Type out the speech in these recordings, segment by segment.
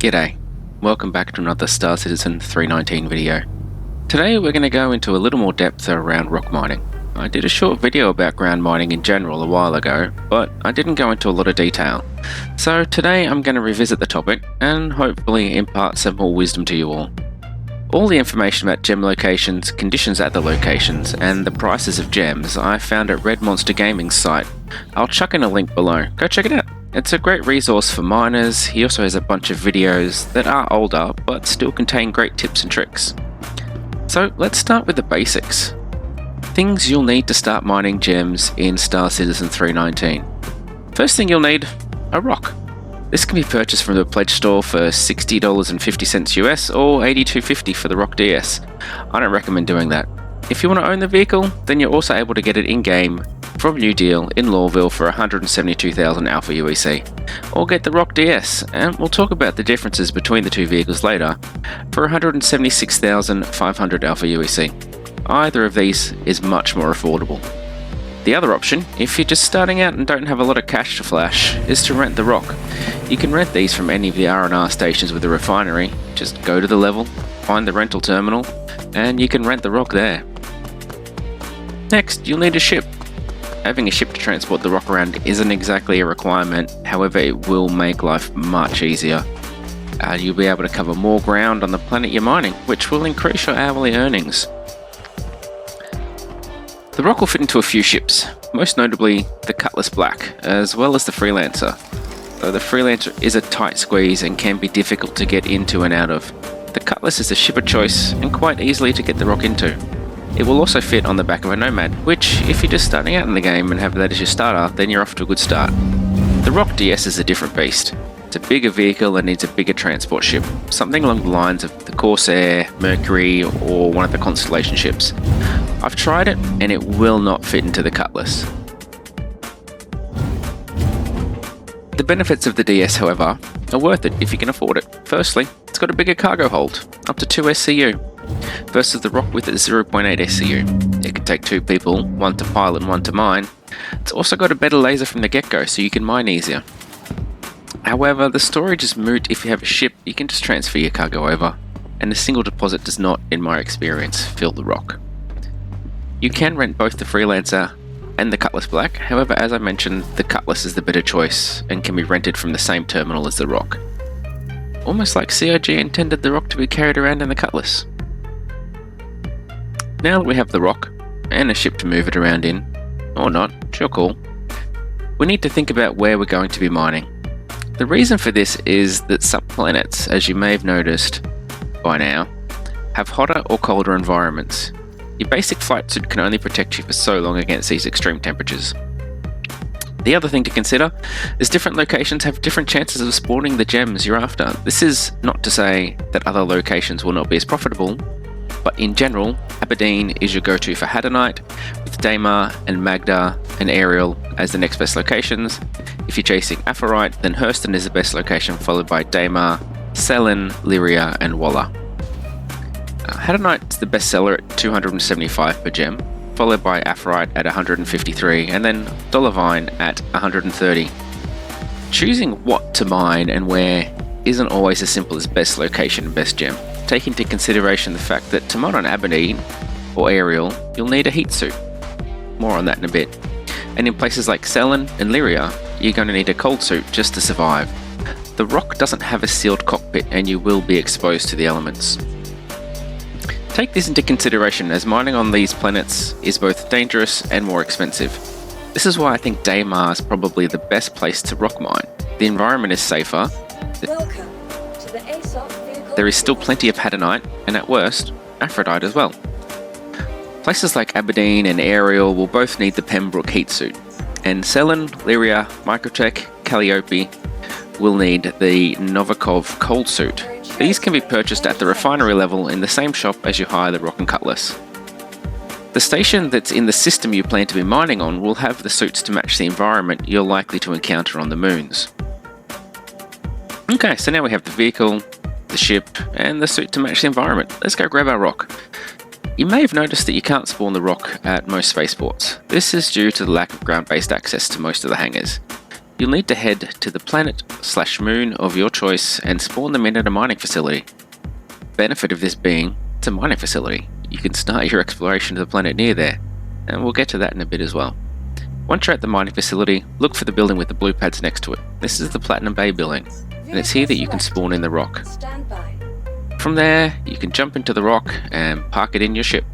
G'day, welcome back to another Star Citizen 319 video. Today we're going to go into a little more depth around rock mining. I did a short video about ground mining in general a while ago, but I didn't go into a lot of detail. So today I'm going to revisit the topic and hopefully impart some more wisdom to you all. All the information about gem locations, conditions at the locations, and the prices of gems I found at Red Monster Gaming's site. I'll chuck in a link below, go check it out. It's a great resource for miners. He also has a bunch of videos that are older but still contain great tips and tricks. So let's start with the basics. Things you'll need to start mining gems in Star Citizen 319. First thing you'll need, a rock. This can be purchased from the pledge store for $60.50 US or $82.50 for the ROC DS. I don't recommend doing that. If you want to own the vehicle, then you're also able to get it in-game from New Deal in Lawville for 172,000 Alpha UEC. Or get the ROC DS, and we'll talk about the differences between the two vehicles later, for 176,500 Alpha UEC. Either of these is much more affordable. The other option, if you're just starting out and don't have a lot of cash to flash, is to rent the ROC. You can rent these from any of the R&R stations with a refinery. Just go to the level, find the rental terminal, and you can rent the ROC there. Next, you'll need a ship. Having a ship to transport the ROC around isn't exactly a requirement, however it will make life much easier. You'll be able to cover more ground on the planet you're mining, which will increase your hourly earnings. The ROC will fit into a few ships, most notably the Cutlass Black, as well as the Freelancer. Though the Freelancer is a tight squeeze and can be difficult to get into and out of, the Cutlass is the ship of choice and quite easily to get the ROC into. It will also fit on the back of a Nomad, which, if you're just starting out in the game and have that as your starter, then you're off to a good start. The ROC DS is a different beast. It's a bigger vehicle and needs a bigger transport ship, something along the lines of the Corsair, Mercury, or one of the Constellation ships. I've tried it, and it will not fit into the Cutlass. The benefits of the DS, however, are worth it if you can afford it. Firstly, it's got a bigger cargo hold, up to 2 SCU, versus the ROC with its 0.8 SCU. It can take 2 people, one to pilot and one to mine. It's also got a better laser from the get-go, so you can mine easier. However, the storage is moot. If you have a ship, you can just transfer your cargo over, and a single deposit does not, in my experience, fill the ROC. You can rent both the Freelancer and the Cutlass Black, however, as I mentioned, the Cutlass is the better choice and can be rented from the same terminal as the ROC. Almost like CIG intended the ROC to be carried around in the Cutlass. Now that we have the ROC, and a ship to move it around in, or not, it's your call, we need to think about where we're going to be mining. The reason for this is that some planets, as you may have noticed by now, have hotter or colder environments. Your basic flight suit can only protect you for so long against these extreme temperatures. The other thing to consider is different locations have different chances of spawning the gems you're after. This is not to say that other locations will not be as profitable, but in general, Aberdeen is your go-to for Hadanite, with Daymar and Magda and Ariel as the next best locations. If you're chasing Aphorite, then Hurston is the best location, followed by Daymar, Selen, Lyria, and Walla. Hadanite is the best seller at 275 per gem, followed by Aphorite at 153, and then Dolavine at 130. Choosing what to mine and where isn't always as simple as best location and best gem. Take into consideration the fact that to mine on Aberdeen or Ariel, you'll need a heat suit. More on that in a bit. And in places like Selen and Lyria, you're going to need a cold suit just to survive. The ROC doesn't have a sealed cockpit and you will be exposed to the elements. Take this into consideration as mining on these planets is both dangerous and more expensive. This is why I think Daymar is probably the best place to ROC mine. The environment is safer. There is still plenty of Hadanite, and at worst, Aphrodite as well. Places like Aberdeen and Ariel will both need the Pembroke heat suit, and Selen, Lyria, Microtech, Calliope will need the Novikov cold suit. These can be purchased at the refinery level in the same shop as you hire the ROC and Cutlass. The station that's in the system you plan to be mining on will have the suits to match the environment you're likely to encounter on the moons. Okay, so now we have the vehicle, the ship, and the suit to match the environment. Let's go grab our ROC. You may have noticed that you can't spawn the ROC at most spaceports. This is due to the lack of ground-based access to most of the hangars. you'll need to head to the planet/moon of your choice and spawn them in at a mining facility. Benefit of this being, it's a mining facility. You can start your exploration of the planet near there, and we'll get to that in a bit as well. Once you're at the mining facility, look for the building with the blue pads next to it. This is the Platinum Bay building, and it's here that you can spawn in the ROC. From there, you can jump into the ROC and park it in your ship.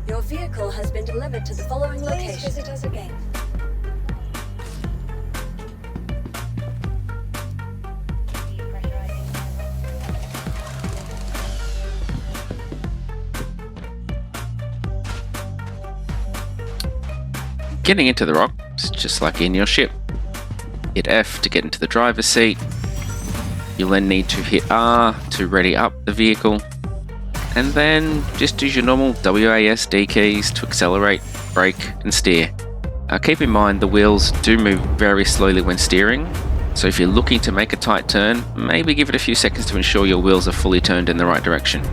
Your vehicle has been delivered to the following location. Please visit us again. Getting into the ROC is just like in your ship. Hit F to get into the driver's seat. You'll then need to hit R to ready up the vehicle, and then just use your normal WASD keys to accelerate, brake and steer. Keep in mind the wheels do move very slowly when steering, so if you're looking to make a tight turn, maybe give it a few seconds to ensure your wheels are fully turned in the right direction.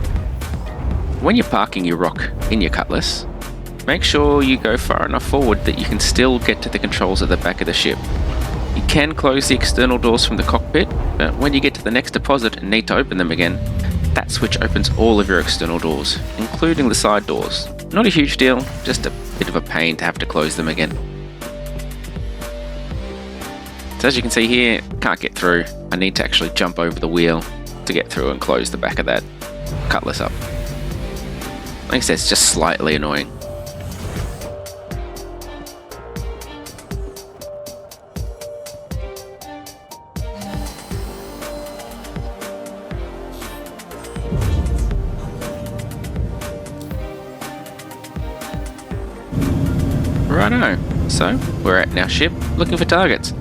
When you're parking your ROC in your Cutlass, make sure you go far enough forward that you can still get to the controls at the back of the ship. You can close the external doors from the cockpit, but when you get to the next deposit and need to open them again, that switch opens all of your external doors, including the side doors. Not a huge deal, just a bit of a pain to have to close them again. So as you can see here, can't get through. I need to actually jump over the wheel to get through and close the back of that Cutlass up. Like I said, it's just slightly annoying. Righto, so we're at our ship looking for targets.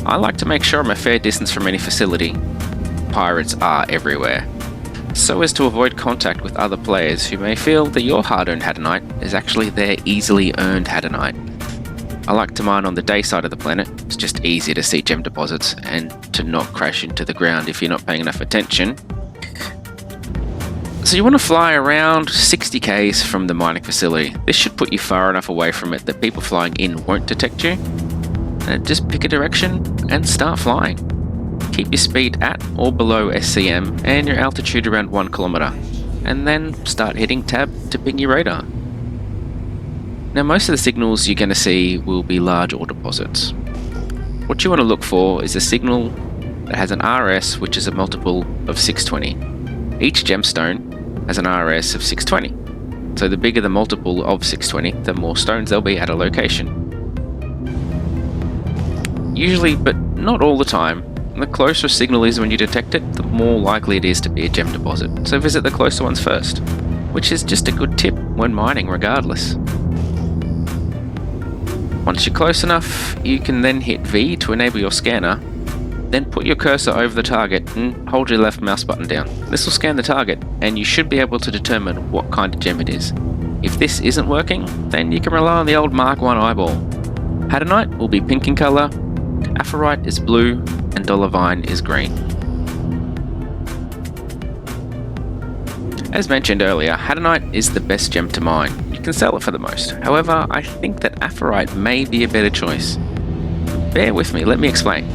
I like to make sure I'm a fair distance from any facility. Pirates are everywhere, so as to avoid contact with other players who may feel that your hard-earned Hadanite is actually their easily earned Hadanite. I like to mine on the day side of the planet. It's just easier to see gem deposits and to not crash into the ground if you're not paying enough attention. So you want to fly around 60 k's from the mining facility. This should put you far enough away from it that people flying in won't detect you. And just pick a direction and start flying. Keep your speed at or below SCM and your altitude around 1 kilometer, and then start hitting tab to ping your radar. Now most of the signals you're going to see will be large ore deposits. What you want to look for is a signal that has an RS which is a multiple of 620. Each gemstone has an RS of 620, so the bigger the multiple of 620, the more stones there'll be at a location. Usually, but not all the time, the closer a signal is when you detect it, the more likely it is to be a gem deposit, so visit the closer ones first, which is just a good tip when mining regardless. Once you're close enough, you can then hit V to enable your scanner. Then put your cursor over the target and hold your left mouse button down. This will scan the target, and you should be able to determine what kind of gem it is. If this isn't working, then you can rely on the old Mark I eyeball. Hadanite will be pink in colour, Aphorite is blue, and Dollarvine is green. As mentioned earlier, Hadanite is the best gem to mine. You can sell it for the most. However, I think that Aphorite may be a better choice. Bear with me, let me explain.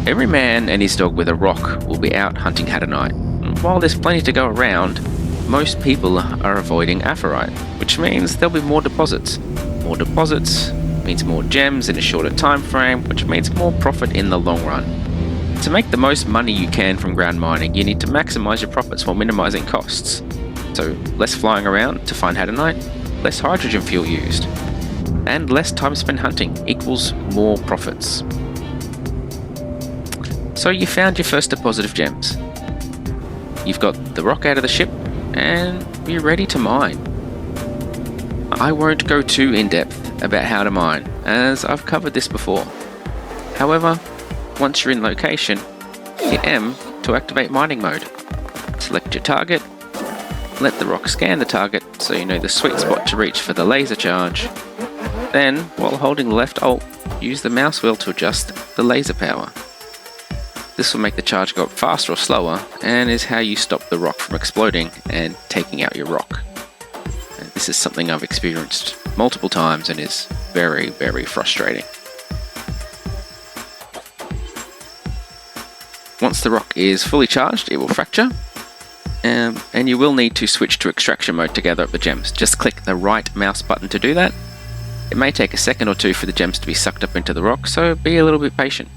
Every man and his dog with a ROC will be out hunting Hadanite. While there's plenty to go around, most people are avoiding Aphorite, which means there'll be more deposits. More deposits means more gems in a shorter time frame, which means more profit in the long run. To make the most money you can from ground mining, you need to maximize your profits while minimizing costs. So less flying around to find Hadanite, less hydrogen fuel used, and less time spent hunting equals more profits. So you found your first deposit of gems. You've got the ROC out of the ship, and you're ready to mine. I won't go too in-depth about how to mine, as I've covered this before. However, once you're in location, hit M to activate mining mode. Select your target, let the ROC scan the target so you know the sweet spot to reach for the laser charge. Then, while holding the left alt, use the mouse wheel to adjust the laser power. This will make the charge go up faster or slower, and is how you stop the ROC from exploding and taking out your ROC. And this is something I've experienced multiple times and is very, very frustrating. Once the rock is fully charged, it will fracture, and you will need to switch to extraction mode to gather up the gems. Just click the right mouse button to do that. It may take a second or two for the gems to be sucked up into the rock, so be a little bit patient.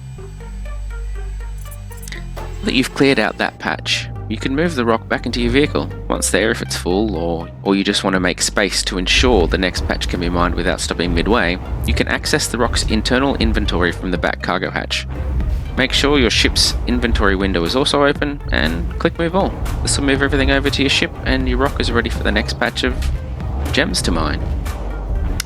Now that you've cleared out that patch, you can move the rock back into your vehicle once there if it's full, or you just want to make space to ensure the next patch can be mined without stopping midway. You can access the rock's internal inventory from the back cargo hatch. Make sure your ship's inventory window is also open and click move all. This will move everything over to your ship and your rock is ready for the next batch of gems to mine.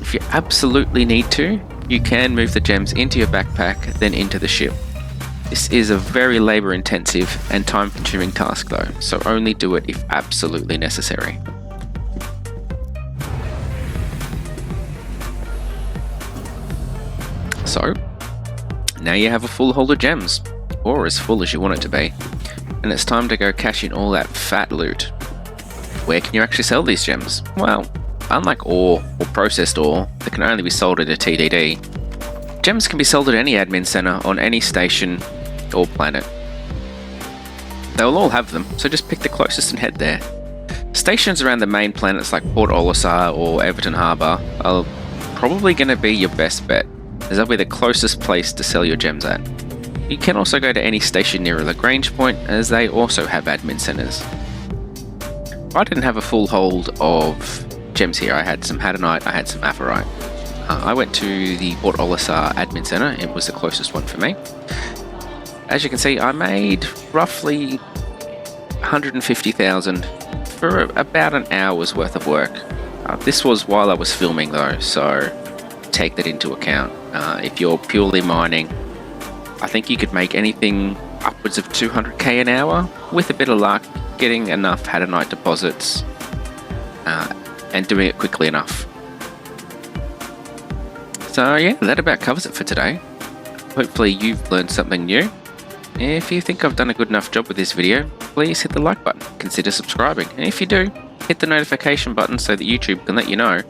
If you absolutely need to, you can move the gems into your backpack, then into the ship. This is a very labor intensive and time consuming task though, so only do it if absolutely necessary. So, now you have a full hold of gems, or as full as you want it to be, and it's time to go cash in all that fat loot. Where can you actually sell these gems? Well, unlike ore or processed ore that can only be sold at a TDD, gems can be sold at any admin center on any station or planet. They'll all have them, so just pick the closest and head there. Stations around the main planets like Port Olisar or Everton Harbour are probably going to be your best bet, as they'll be the closest place to sell your gems at. You can also go to any station near a Lagrange point, as they also have admin centers. I didn't have a full hold of gems here. I had some Hadanite, I had some Aphrite. I went to the Port Olisar admin center, it was the closest one for me. As you can see, I made roughly 150,000 for about an hour's worth of work. This was while I was filming though, so take that into account. If you're purely mining, I think you could make anything upwards of 200k an hour with a bit of luck, getting enough Hadanite deposits and doing it quickly enough. So yeah, that about covers it for today. Hopefully you've learned something new. If you think I've done a good enough job with this video, please hit the like button, consider subscribing, and if you do, hit the notification button so that YouTube can let you know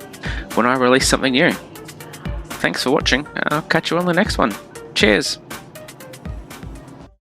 when I release something new. Thanks for watching, I'll catch you on the next one. Cheers!